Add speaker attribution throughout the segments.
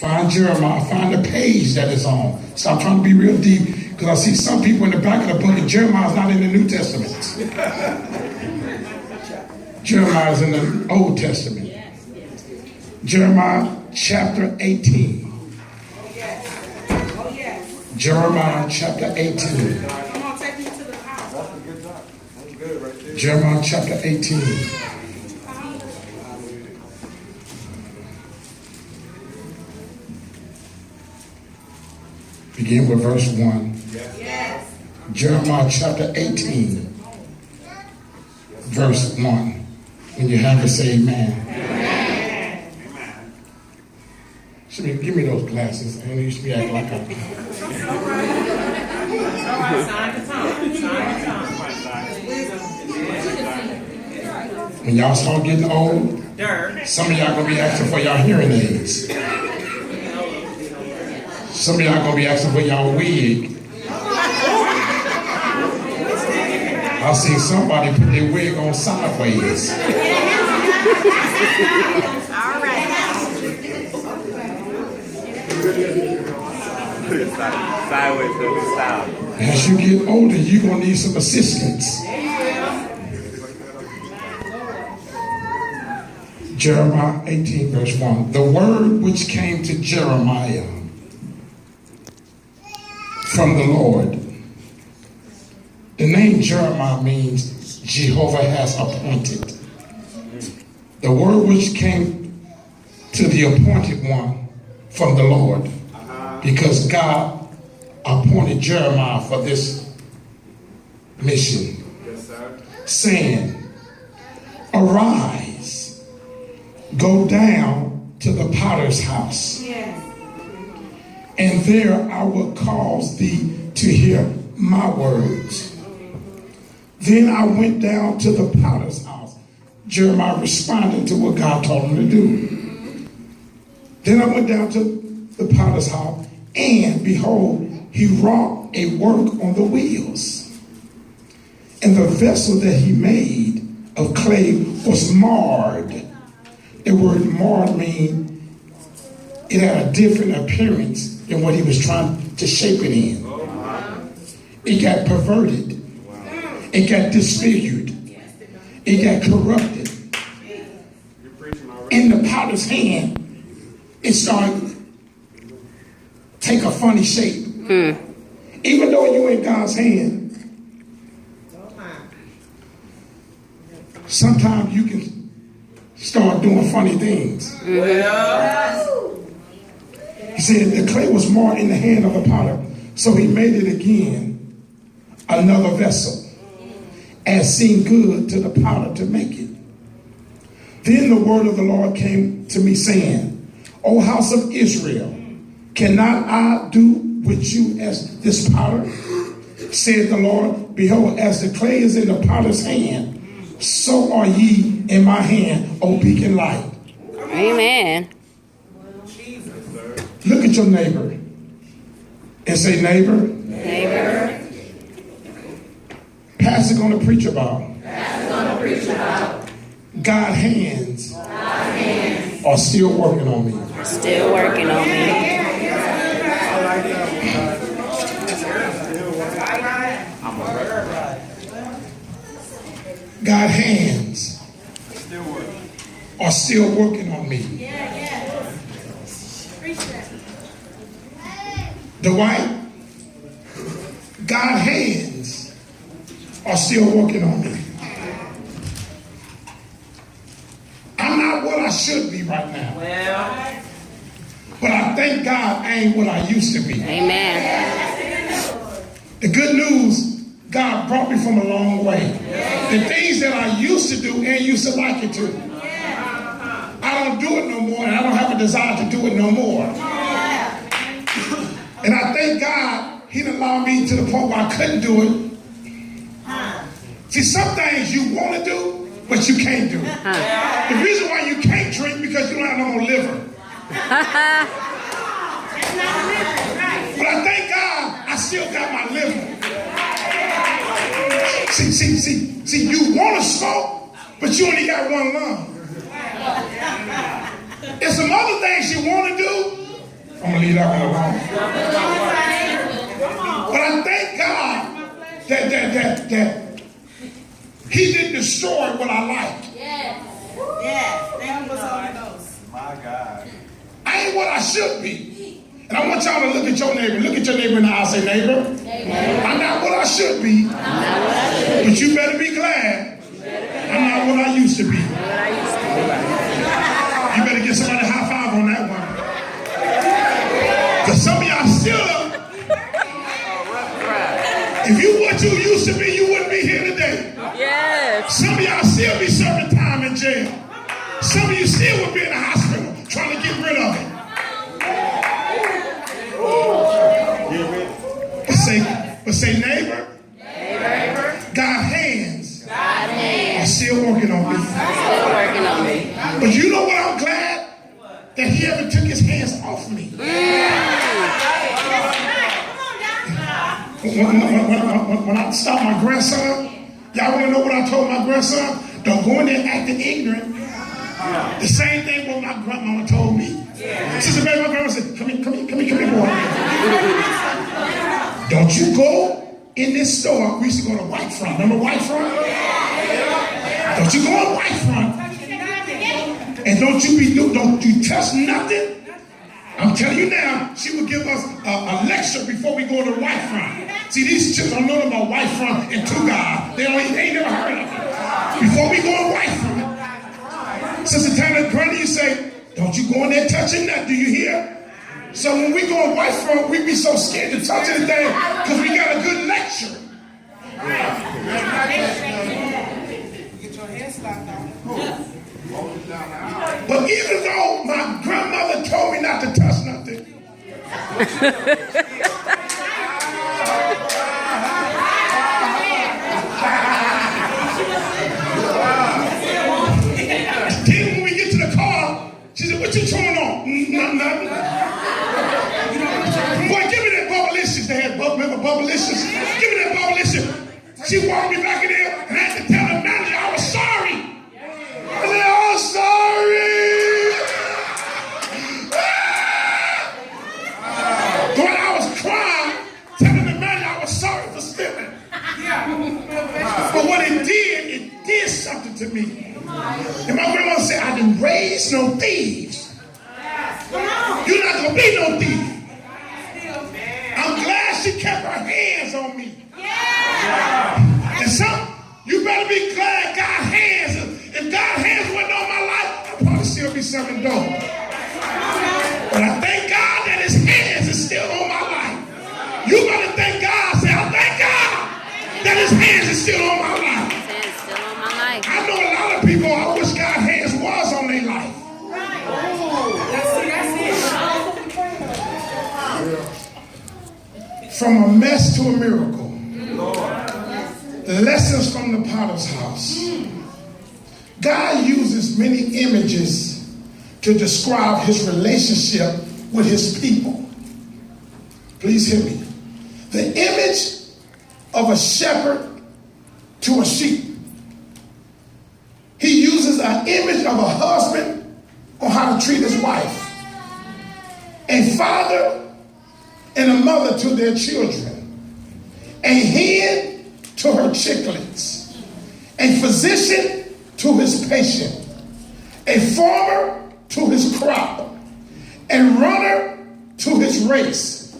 Speaker 1: Find Jeremiah. Find the page that it's on. Stop trying to be real deep, because I see some people in the back of the book, and Jeremiah's not in the New Testament. Jeremiah's in the Old Testament. Jeremiah chapter 18. Jeremiah chapter 18.
Speaker 2: Come on, take me to the house.
Speaker 3: That's a good job. That's good right there.
Speaker 1: Jeremiah chapter 18. Begin with verse 1.
Speaker 2: Yes.
Speaker 1: Jeremiah chapter 18. Verse 1. When you have it, say amen. Give me those glasses. I used to be acting like
Speaker 2: Sign the time.
Speaker 1: when y'all start getting old, some of y'all gonna be asking for y'all hearing aids. Some of y'all gonna be asking for y'all wig. I seen somebody put their wig on sideways.
Speaker 2: All right.
Speaker 3: Sideways to the style.
Speaker 1: As you get older, you're going to need some assistance. Jeremiah 18, verse 1. The word which came to Jeremiah from the Lord. The name Jeremiah means Jehovah has appointed. The word which came to the appointed one from the Lord. Because God appointed Jeremiah for this mission.
Speaker 3: Yes, sir.
Speaker 1: Saying, arise, go down to the potter's house.
Speaker 2: Yes.
Speaker 1: And there I will cause thee to hear my words. Then I went down to the potter's house. Jeremiah responded to what God told him to do. Then I went down to the potter's house, and behold, he wrought a work on the wheels. And the vessel that he made of clay was marred. The word marred means it had a different appearance than what he was trying to shape it in. It got perverted. It got disfigured. It got corrupted. In the potter's hand, it started take a funny shape. Even though you're in God's hand, sometimes you can start doing funny things. He said the clay was marred in the hand of the potter, so he made it again another vessel, as seemed good to the potter to make it. Then the word of the Lord came to me, saying, O house of Israel, cannot I do with you as this potter? Said the Lord, behold, as the clay is in the potter's hand, so are ye in my hand, O beacon light.
Speaker 4: Amen.
Speaker 1: Look at your neighbor and say, neighbor.
Speaker 4: Neighbor.
Speaker 1: Pastor going to preach about God's hands are still working on me.
Speaker 4: Still working on me.
Speaker 1: God's hands are still working on me. Dwight, God's hands are still working on me. I'm not what I should be right now. But I thank God I ain't what I used to be.
Speaker 4: Amen.
Speaker 1: The good news, God brought me from a long way. The things that I used to do and used to like it too. I don't do it no more, and I don't have a desire to do it no more. And I thank God he didn't allow me to the point where I couldn't do it. See, some things you want to do, but you can't do it. The reason why you can't drink because you don't have no more liver. But I thank God I still got my liver. See, you want to smoke, but you only got one lung. There's some other things you want to do, I'm going to leave that one alone. But I thank God that he didn't destroy what I like.
Speaker 2: Yes. Thank you, Holy Ghost.
Speaker 3: My God.
Speaker 1: I ain't what I should be. And I want y'all to look at your neighbor. Look at your neighbor in the eye and say, neighbor, I'm not what I should be. But you better be glad I'm not what I used to be. You better get somebody a high five on that one. Because some of y'all still up. If you what you used to be, you wouldn't be here today.
Speaker 4: Yes.
Speaker 1: Some of y'all still be serving time in jail. Some of you still would be in the hospital trying to get rid of it. But say neighbor, God's hands are still working on me. But you know what I'm glad? That he ever took his hands off me. When I stopped my grandson, y'all want to know what I told my grandson? Don't go in there acting ignorant. The same thing what my grandmama told me. Sister Mary, my grandma said, come here, boy. Don't you go in this store. We used to go to White Front. Remember White Front? Don't you go on White Front. And don't you touch nothing. I'm telling you now, she would give us a lecture before we go to White Front. See, these children don't know about White Front and Two God. They ain't never heard of it. Before we go on White Front, Sister Tanner Granny, you say, don't you go in there touching that. Do you hear? So when we go on White Front, we be so scared to touch anything because we got a good lecture.
Speaker 2: Get your hair slapped on.
Speaker 1: But even though my grandmother told me not to touch nothing, then when we get to the car, she said, what you chewing on? Nothing. Boy, give me that bubblicious. They had bubblicious. Give me that bubblicious. She walked me back in there and I had to tell the manager I was sorry. I said, oh, sorry. When I was crying, telling the manager I was sorry for stealing. But what it did something to me. And my grandma said, I didn't raise no thieves. You're not going to be no thief. I'm glad she kept her hands on me. And you better be glad God's hands. If God's hands wasn't on my life, I'd probably still be serving dope. But I thank God that his hands is still on my life. You better thank God. Say, I thank God that his hands is still on my life. I know a lot of people, I wish God's hands was on their life. From a mess to a miracle. Lessons from the Potter's house. God uses many images to describe his relationship with his people. Please hear me. The image of a shepherd to a sheep. He uses an image of a husband on how to treat his wife. A father and a mother to their children. A hen to her chicklets. A physician to his patient. A farmer to his crop. A runner to his race.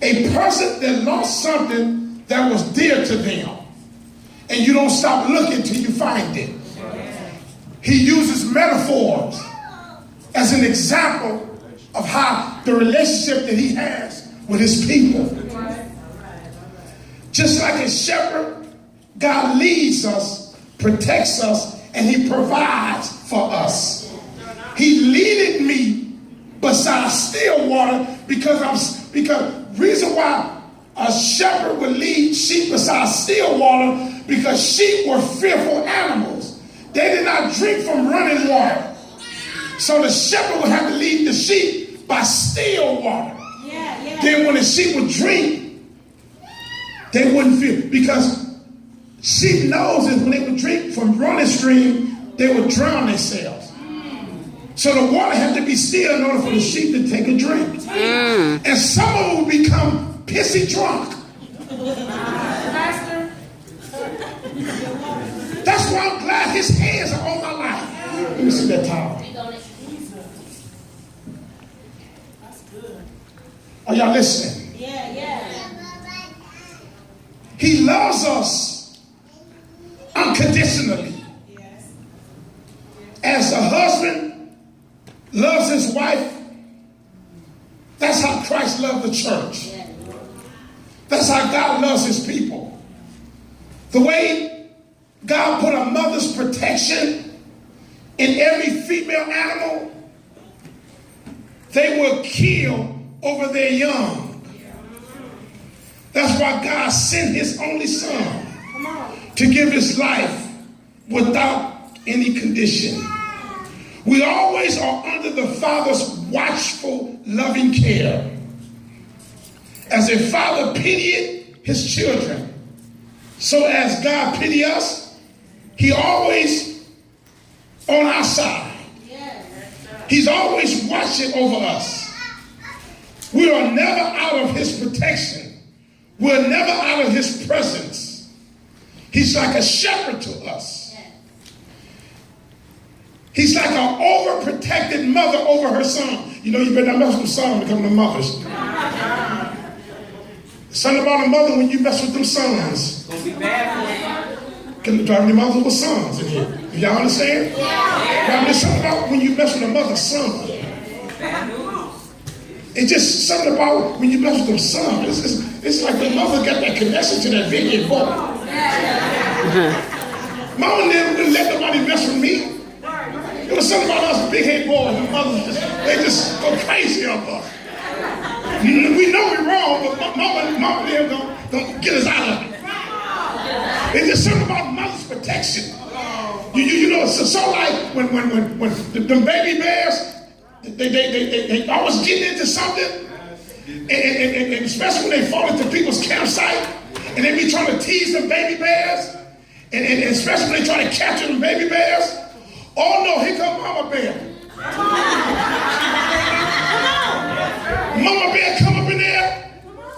Speaker 1: A person that lost something that was dear to them. And you don't stop looking till you find it. He uses metaphors as an example of how the relationship that he has with his people. Just like a shepherd, God leads us, protects us, and he provides for us. He leaded me beside still water because reason why a shepherd would lead sheep beside still water, because sheep were fearful animals. They did not drink from running water. So the shepherd would have to lead the sheep by still water. Then when the sheep would drink, they wouldn't fear. Because sheep knows that when they would drink from running stream, they would drown themselves. So the water had to be still in order for the sheep to take a drink. And some of them would become pissy drunk.
Speaker 2: Pastor.
Speaker 1: That's why I'm glad his hands are on my life. Let me see that towel.
Speaker 2: That's good.
Speaker 1: Are y'all listening?
Speaker 2: Yeah.
Speaker 1: He loves us unconditionally.
Speaker 2: Yes.
Speaker 1: As a husband loves his wife, that's how Christ loved the church. That's how God loves his people. The way God put a mother's protection in every female animal, they will kill over their young. That's why God sent his only son to give his life without any condition. We always are under the Father's watchful, loving care. As a father pitied his children, so as God pity us, he always on our side. He's always watching over us. We are never out of his protection. We're never out of his presence. He's like a shepherd to us. He's like an overprotected mother over her son. You know, you better not mess with them sons when it comes to mothers. Something about a mother when you mess with them sons.
Speaker 2: Gonna be bad for you.
Speaker 1: Can drive any mothers with sons in here? Do y'all understand? Yeah. There's something about when you mess with a mother's son. It's just something about when you mess with them sons. It's like the mother got that connection to that big boy. Mama never let nobody mess with me. There was something about us big head boys and mothers, they just go crazy on us. We know we're wrong, but mama there don't get us out of it. It's just something about mother's protection. You know, it's so like when the baby bears, they always get into something, and especially when they fall into people's campsite, and they be trying to tease them baby bears, and especially when they try to capture them baby bears. Oh no, here comes Mama Bear. Mama Bear come up in there,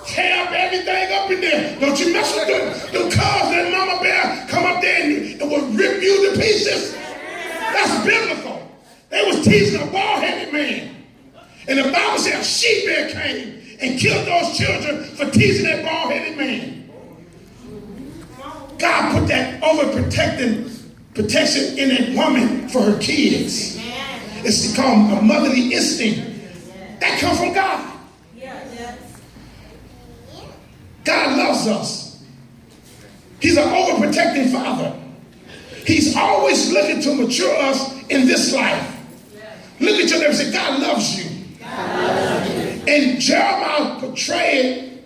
Speaker 1: tear up everything up in there. Don't you mess with them cars that Mama Bear come up there and will rip you to pieces. That's biblical. They was teasing a bald-headed man. And the Bible said a she-bear came and killed those children for teasing that bald-headed man. God put that overprotecting protection in a woman for her kids. It's called a motherly instinct. That comes from God. God loves us. He's an overprotecting father. He's always looking to mature us in this life. Look at your neighbor and say, God loves you. And Jeremiah portrayed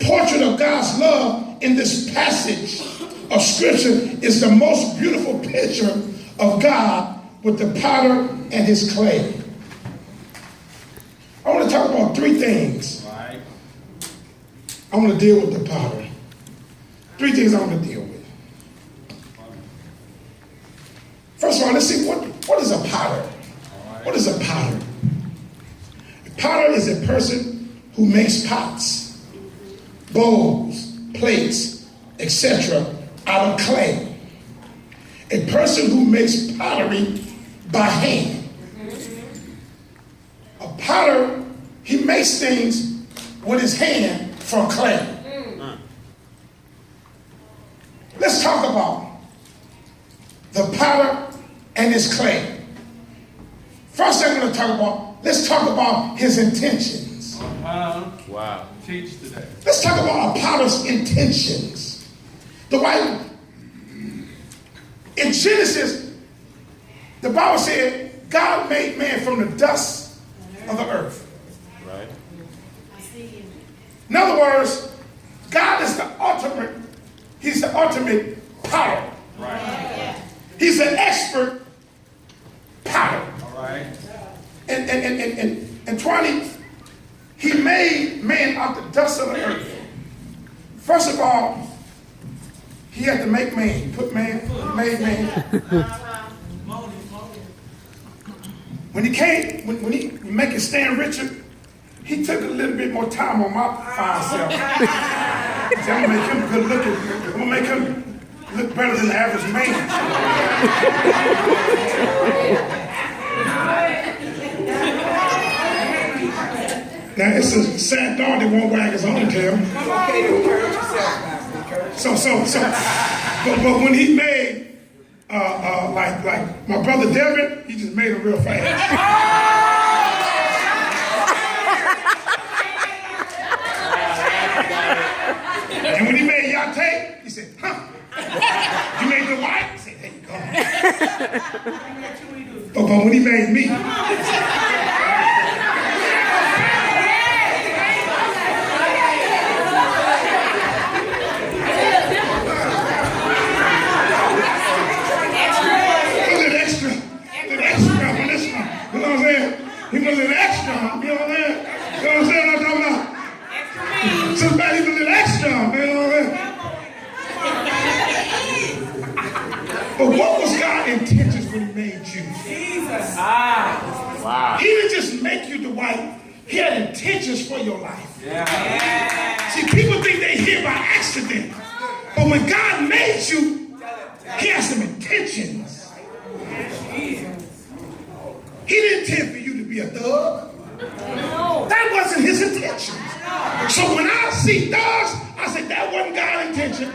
Speaker 1: portrait of God's love in this passage of scripture is the most beautiful picture of God with the potter and his clay. I want to talk about three things. I want to deal with the potter. Three things I want to deal with. First of all, let's see what is a potter? What is a potter? A potter is a person who makes pots, bowls, plates, etc. out of clay. A person who makes pottery by hand. A potter, he makes things with his hand from clay. Let's talk about the potter and his clay. First thing I'm going to talk about, let's talk about his intentions.
Speaker 3: Wow.
Speaker 5: Teach today.
Speaker 1: Let's talk about a potter's intentions. The Bible, in Genesis, the Bible said God made man from the dust of the earth.
Speaker 3: Right.
Speaker 1: In other words, God is the ultimate, he's the ultimate potter.
Speaker 5: Right.
Speaker 1: He's an expert potter.
Speaker 5: All right.
Speaker 1: And 20, he made man out the dust of the earth. First of all, he had to make man. He put man, he made man. When he came, when he make Stanley Richard, he took a little bit more time on my fine self. See, I'm gonna make him good looking. I'm gonna make him look better than the average man. Now it's a sad dog that won't wag his own tail. But when he made like my brother Devin, he just made him real fast. And when he made Yate, he said, huh? You made the white? I said, there you go. But when he made me, he was an extra, you know what I'm saying? You know what I'm saying? I'm talking about somebody was an extra, you know what I'm saying? But what was God's intentions when he made you?
Speaker 2: Jesus.
Speaker 3: Wow.
Speaker 1: He didn't just make you the white. He had intentions for your life.
Speaker 2: Yeah.
Speaker 1: See, people think they here by accident. But when God made you, he has some intentions. He didn't intend for you to be a thug. That wasn't his intention. So when I see thugs, I say that wasn't God's intention.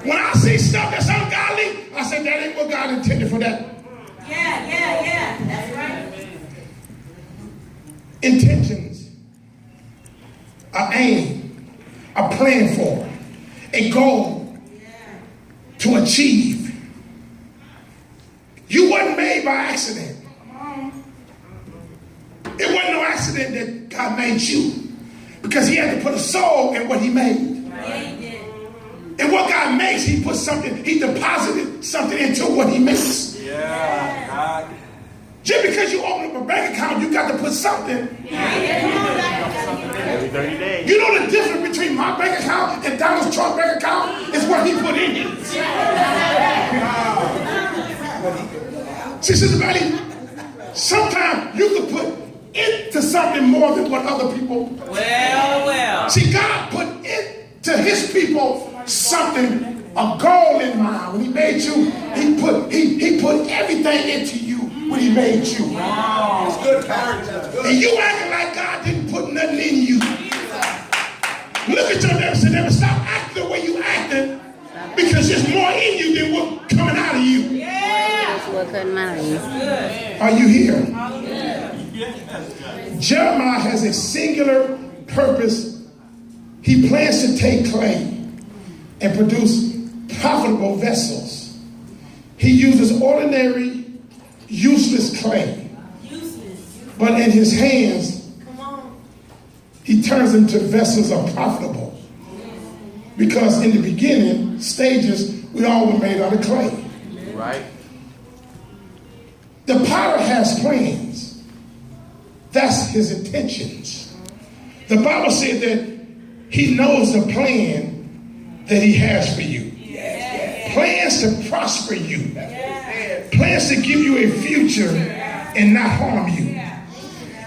Speaker 1: When I see stuff that's ungodly, I say that ain't what God intended for that.
Speaker 2: Yeah. That's right.
Speaker 1: Intentions are aim, a plan for, a goal to achieve. You wasn't made by accident. It wasn't no accident that God made you, because he had to put a soul in what he made. And what God makes, he put something, he deposited something into what he makes.
Speaker 3: Yeah.
Speaker 1: Just because you open up a bank account, you got to put something.
Speaker 3: Every 30 days.
Speaker 1: You know the difference between my bank account and Donald Trump's bank account is what he put in it. See, Sister Betty, sometimes you can put into something more than what other people.
Speaker 2: Well.
Speaker 1: See, God put into his people something, a goal in mind. When he made you, he put everything into you when he made you.
Speaker 2: Wow.
Speaker 1: It's good character. And you acting like God didn't put nothing in you. Look at your neighbor and say, never stop acting the way you acting, because there's more in you than what's coming out of you.
Speaker 4: What couldn't matter you?
Speaker 1: Are you here? Jeremiah has a singular purpose. He plans to take clay and produce profitable vessels. He uses ordinary, useless clay. But in his hands, he turns them to vessels of profitable. Because in the beginning stages, we all were made out of clay.
Speaker 3: Right.
Speaker 1: The potter has plans. That's his intentions. The Bible said that he knows the plan that he has for you. Plans to prosper you. Plans to give you a future and not harm you.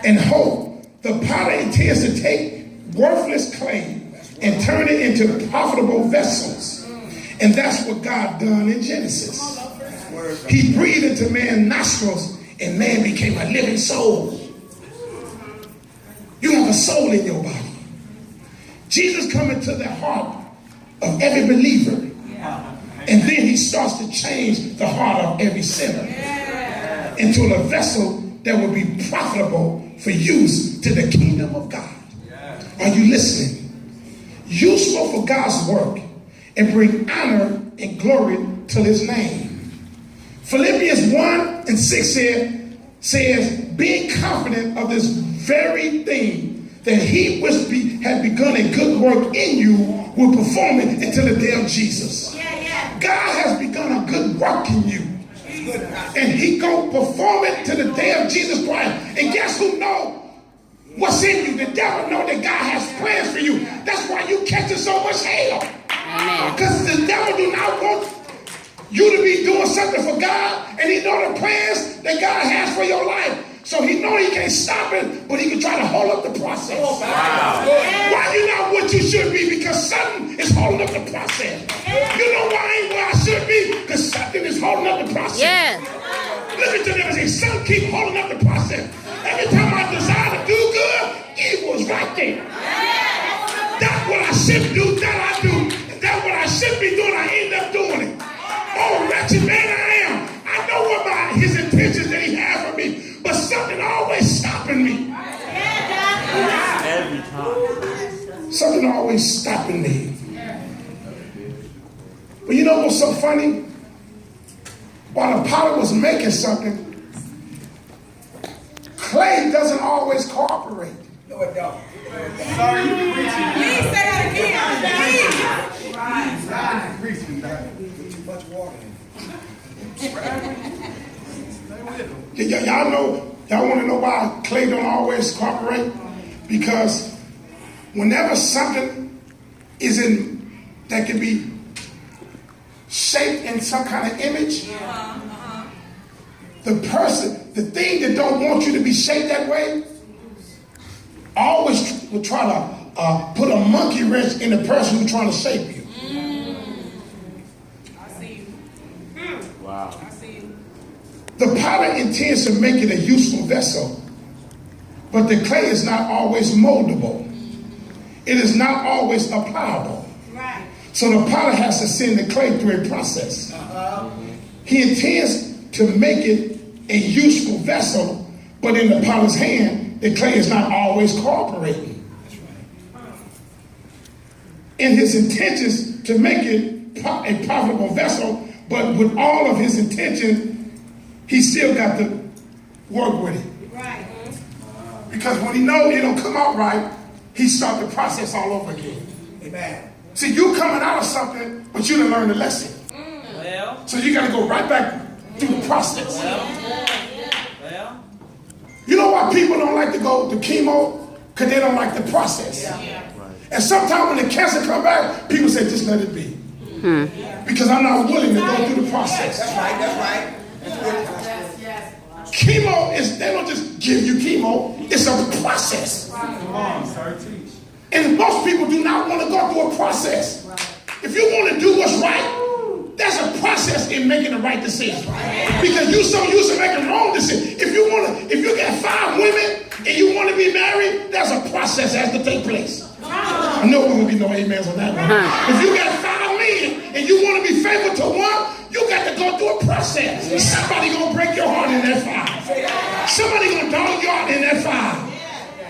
Speaker 1: And hope. The potter intends to take worthless clay and turn it into profitable vessels. And that's what God done in Genesis. He breathed into man's nostrils and man became a living soul. You have a soul in your body. Jesus come into the heart of every believer. And then he starts to change the heart of every sinner into a vessel that will be profitable for use to the kingdom of God. Are you listening? Useful for God's work and bring honor and glory to his name. Philippians 1:6 says, being confident of this very thing, that he which had begun a good work in you will perform it until the day of Jesus. God has begun a good work in you. And he gonna perform it to the day of Jesus Christ. And guess who knows what's in you? The devil know that God has plans for you. That's why you catching so much hell. Because the devil do not want you to be doing something for God, and he know the plans that God has for your life. So he know he can't stop it, but he can try to hold up the process.
Speaker 3: Wow.
Speaker 1: Why you not what you should be? Because something is holding up the process. You know why I ain't where I should be? Because something is holding up the process.
Speaker 4: Yes.
Speaker 1: Look at them and say, something keep holding up the process. Every time I desire to do good, evil is right there. That's what I should do, that I do. And that's what I should be doing, I end up doing it. Oh, wretched man I am. I know what his intentions that he has for me. But something always stopping me.
Speaker 3: Every time.
Speaker 1: Something always stopping me. But you know what's so funny? While the potter was making something, clay doesn't always cooperate.
Speaker 5: No, it don't. Sorry, you preaching.
Speaker 2: Please say that again.
Speaker 5: Please. Preaching. Put too much water in.
Speaker 1: Y'all want to know why clay don't always cooperate? Because whenever something is that can be shaped in some kind of image, the thing that don't want you to be shaped that way, always will try to put a monkey wrench in the person who's trying to shape you.
Speaker 2: I see you.
Speaker 3: Wow.
Speaker 2: I see you.
Speaker 1: The potter intends to make it a useful vessel, but the clay is not always moldable. It is not always applicable.
Speaker 2: Right.
Speaker 1: So the potter has to send the clay through a process. He intends to make it a useful vessel, but in the potter's hand, the clay is not always cooperating. In his intentions to make it a profitable vessel, but with all of his intentions, he still got to work with it.
Speaker 2: Right.
Speaker 1: Because when he knows it don't come out right, he start the process all over again.
Speaker 5: Amen.
Speaker 1: See, you coming out of something, but you didn't learn the lesson.
Speaker 2: Well.
Speaker 1: So you got to go right back through the process.
Speaker 2: Well.
Speaker 1: You know why people don't like to go to chemo? Because they don't like the process. And sometimes when the cancer come back, people say, just let it be. Because I'm not willing to go through the process.
Speaker 5: That's right. That's right.
Speaker 1: Chemo they don't just give you chemo, it's a process.
Speaker 5: Come on, sir, teach.
Speaker 1: And most people do not want to go through a process. If you want to do what's right, there's a process in making the right decision. Because you're so used to making wrong decisions. If you got 5 women and you want to be married, there's a process that has to take place. I know we're going to get no amens on that one. If you got 5 men and you want to be faithful to one, you got to go through a process. Somebody going to break your heart in that 5. Somebody going to dog you out in that 5.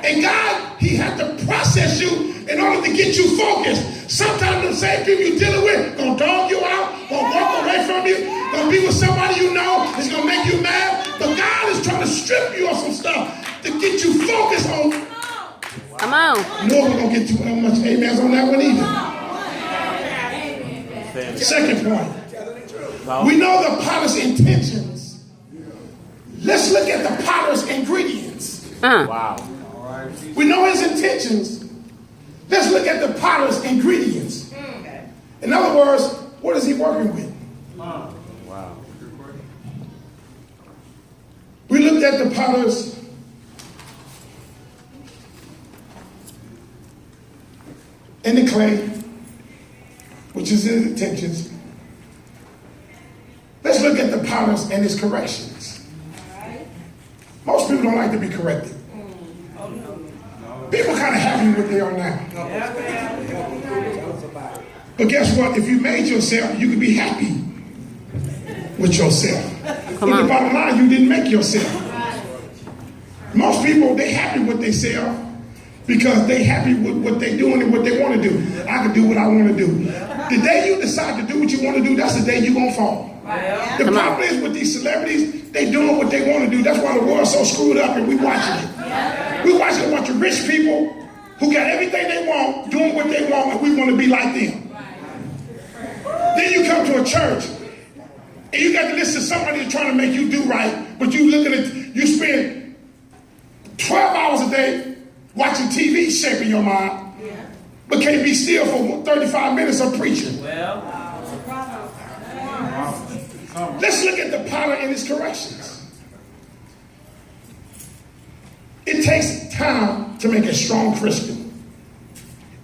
Speaker 1: And God, he had to process you in order to get you focused. Sometimes the same people you're dealing with going to dog you out, going to walk away from you, going to be with somebody you know is going to make you mad. But God is trying to strip you of some stuff to get you focused on.
Speaker 4: Come on.
Speaker 1: No, we're going to get too much amens on that one either. Second point. We know the potter's intentions. Let's look at the potter's ingredients.
Speaker 3: Wow.
Speaker 1: We know his intentions. Let's look at the potter's ingredients. In other words, what is he working with?
Speaker 3: Wow.
Speaker 1: We looked at the potter's in the clay, which is his intentions. Let's look at the potter's and his corrections. Most people don't like to be corrected. People kind of happy with what they are now. But guess what? If you made yourself, you can be happy with yourself. But the bottom line, you didn't make yourself. Most people, they happy with themselves because they happy with what they doing and what they want to do. I can do what I want to do. The day you decide to do what you want to do, that's the day you're going to fall. The problem is with these celebrities, they doing what they want to do. That's why the world's so screwed up and we watching it. We watching a bunch of rich people who got everything they want, doing what they want, and we want to be like them. Then you come to a church and you got to listen to somebody that's trying to make you do right, but you spend 12 hours a day watching TV shaping your mind, but can't be still for 35 minutes of preaching. Let's look at the potter and his corrections. It takes time to make a strong Christian.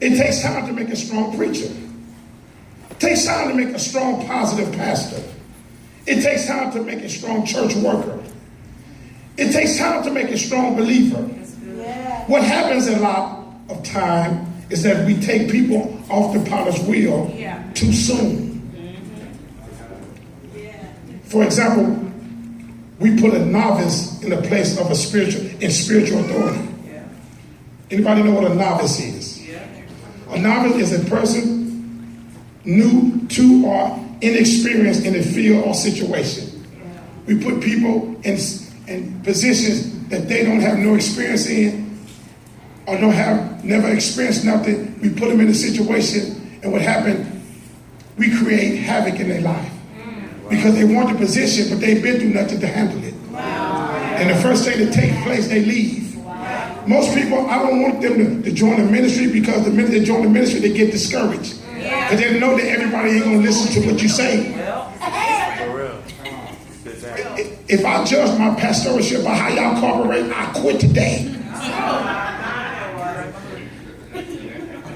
Speaker 1: It takes time to make a strong preacher. It takes time to make a strong, positive pastor. It takes time to make a strong church worker. It takes time to make a strong believer. What happens a lot of time is that we take people off the potter's wheel too soon. For example, we put a novice in the place of a spiritual authority. Anybody know what a novice is? A novice is a person new to or inexperienced in a field or situation. We put people in positions that they don't have no experience in or never experienced nothing. We put them in a situation, and what happened, we create havoc in their life. Because they want the position, but they've been through nothing to handle it. And the first thing that takes place, they leave. Most people, I don't want them to join the ministry, because the minute they join the ministry, they get discouraged. Because they know that everybody ain't going to listen to what you say.
Speaker 3: For real.
Speaker 1: If I judge my pastorship by how y'all cooperate, I quit today.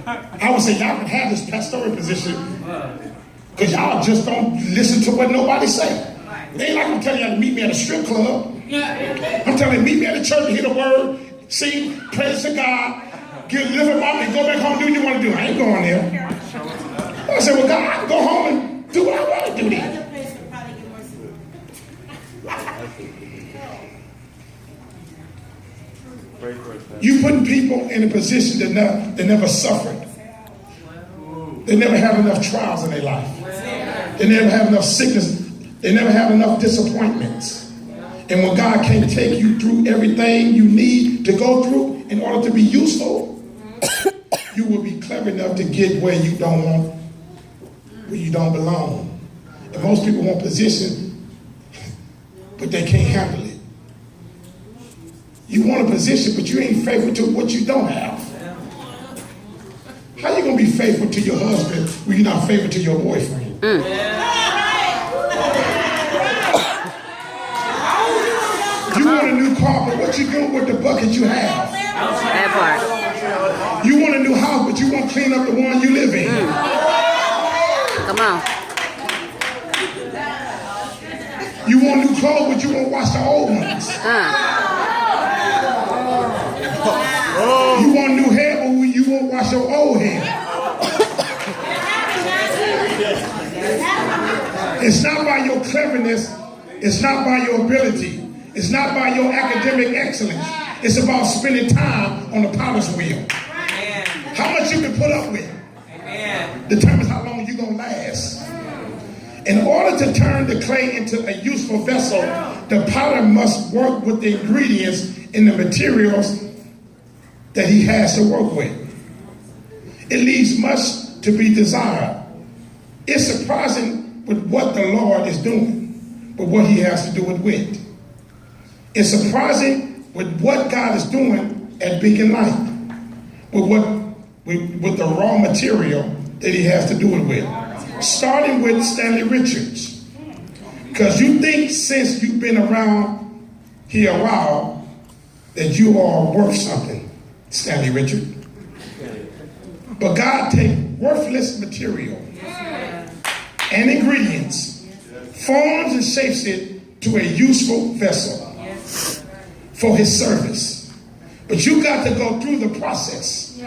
Speaker 1: I would say y'all can have this pastoral position because y'all just don't listen to what nobody say. They ain't like I'm telling y'all to meet me at a strip club. I'm telling you, meet me at a church and hear the word, sing, praise to God, live a mom and go back home and do what you want to do. I ain't going there. I said, well, God, I can go home and do what I want to do then. You putting people in a position that never suffered. They never have enough trials in their life. They never have enough sickness. They never have enough disappointments. And when God can't take you through everything you need to go through in order to be useful, you will be clever enough to get where you don't belong. And most people want position, but they can't handle it. You want a position, but you ain't faithful to what you don't have. How you gonna be faithful to your husband when you're not faithful to your boyfriend? You want a new car, but what you doing with the bucket you have?
Speaker 4: That part.
Speaker 1: You want a new house, but you won't clean up the one you live in.
Speaker 4: Come on.
Speaker 1: You want new clothes, but you won't wash the old ones. You want new hair, but you won't wash your old hair. It's not by your cleverness. It's not by your ability. It's not by your academic excellence. It's about spending time on the potter's wheel. How much you can put up with determines how long you're going to last. In order to turn the clay into a useful vessel, the potter must work with the ingredients and the materials that he has to work with. It leaves much to be desired. It's surprising with what the Lord is doing, but what he has to do it with. It's surprising with what God is doing at Beacon Light, with the raw material that he has to do it with. Starting with Stanley Richards. Because you think since you've been around here a while that you are worth something, Stanley Richard. But God takes worthless material and ingredients, forms and shapes it to a useful vessel for his service. But you got to go through the process.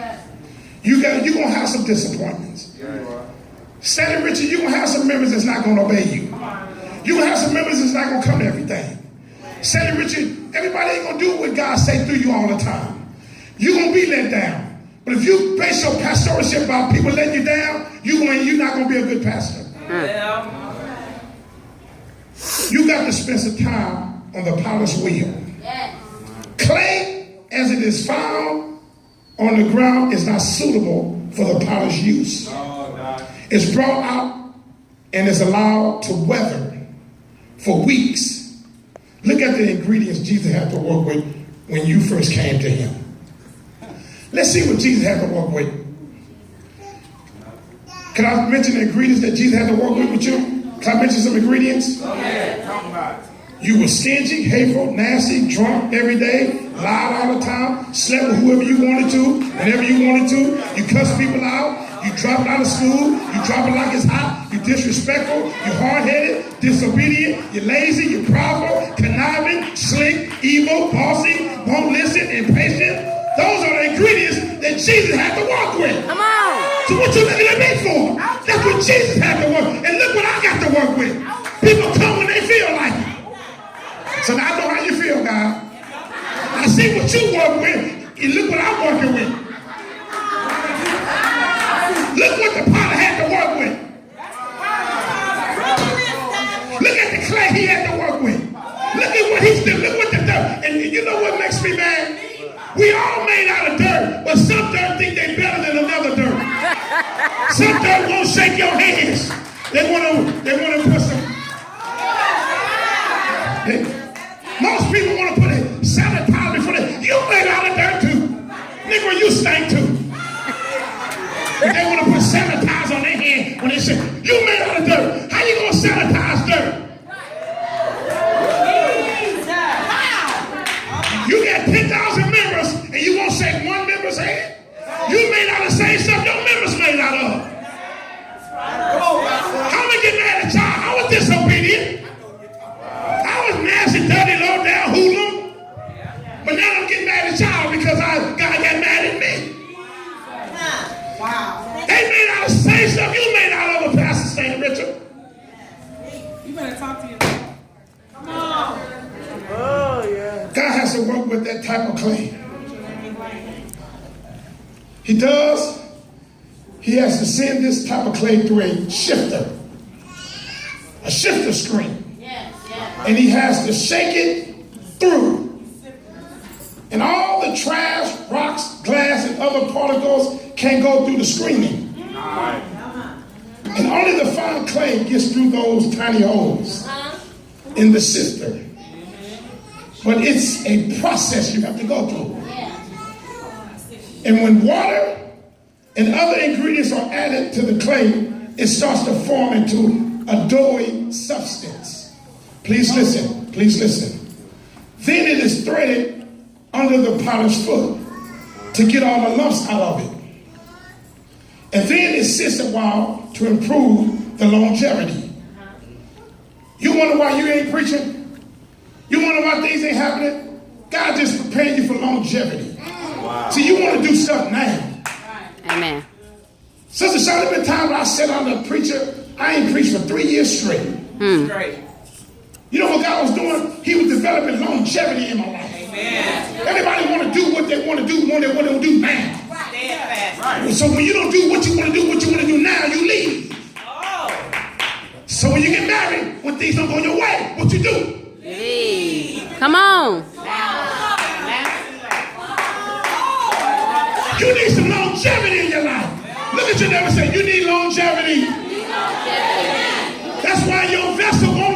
Speaker 1: You're going to have some disappointments. Stanley Richard, you're going to have some members that's not going to obey you. You're going to have some members that's not going to come to everything. Stanley Richard, everybody ain't going to do what God say through you all the time. You're going to be let down. But if you base your pastorship about people letting you down, you're not going to be a good pastor. You got to spend some time on the potter's wheel. Clay, as it is found on the ground, is not suitable for the potter's use. It's brought out and is allowed to weather for weeks. Look at the ingredients Jesus had to work with when you first came to him. Let's see what Jesus had to work with. Can I mention the ingredients that Jesus had to work with you? Can I mention some ingredients?
Speaker 5: Okay, talk about it.
Speaker 1: You were stingy, hateful, nasty, drunk every day, lied all the time, slept with whoever you wanted to, whenever you wanted to. You cussed people out. You dropped out of school. You drop it like it's hot. You disrespectful. You hard-headed, disobedient. You're lazy. You're proudful, conniving, slick, evil, bossy, won't listen, impatient. Those are the ingredients that Jesus had to work with.
Speaker 4: Come on.
Speaker 1: So what you looking at me for? That's what Jesus had to work. And look what I got to work with. People come when they feel like it. So now I know how you feel, God. I see what you work with, and look what I'm working with. Look what the potter had to work with. Look at the clay he had to work with. Look at what he's doing. Look what the dirt. And you know what makes me mad? We all made out of dirt, but some dirt think they better than another dirt. Some dirt won't shake your hands. They want to put some. Most people want to put a sanitizer before they. You made out of dirt too. Nigga, you stink too. But they want to put sanitizer on their hand when they say, you made out of dirt. How you going to sanitize dirt? You got 10,000 members and you won't shake one member's hand? You made out of the same stuff your members made out of. How am I getting mad at y'all? I was disobedient. I was nasty, dirty, low down, hoodlum. But now I'm getting mad at y'all because God got mad at me.
Speaker 2: Wow.
Speaker 1: They made out of the same stuff you made out of, Pastor Stanley Richard.
Speaker 2: You better talk to yourself. Come on.
Speaker 3: Oh, yeah.
Speaker 1: God has to work with that type of clay. He does. He has to send this type of clay through a shifter screen. And he has to shake it through. And all the trash, rocks, glass, and other particles can't go through the screening. And only the fine clay gets through those tiny holes in the cistern. But it's a process you have to go through. And when water and other ingredients are added to the clay, it starts to form into a doughy substance. Please listen, please listen. Then it is threaded under the potter's foot to get all the lumps out of it. And then it sits a while to improve the longevity. You wonder why you ain't preaching? You wonder why things ain't happening? God just prepared you for longevity. Wow. So you want to do stuff now.
Speaker 4: Amen.
Speaker 1: Sister Shirley, there been times when I sat on the preacher, I ain't preached for 3 years straight.
Speaker 2: Straight.
Speaker 1: You know what God was doing? He was developing longevity in my life.
Speaker 2: Amen.
Speaker 1: Everybody want to do what they want to do when they want to do now.
Speaker 2: Steadfast.
Speaker 5: Right.
Speaker 1: So when you don't do what you want to do now, you leave.
Speaker 2: Oh.
Speaker 1: So when you get married, when things don't go your way, what you do?
Speaker 4: Hey. Come on.
Speaker 1: You need some longevity in your life. Look at your neighbor and say, you need longevity. That's why your vessel won't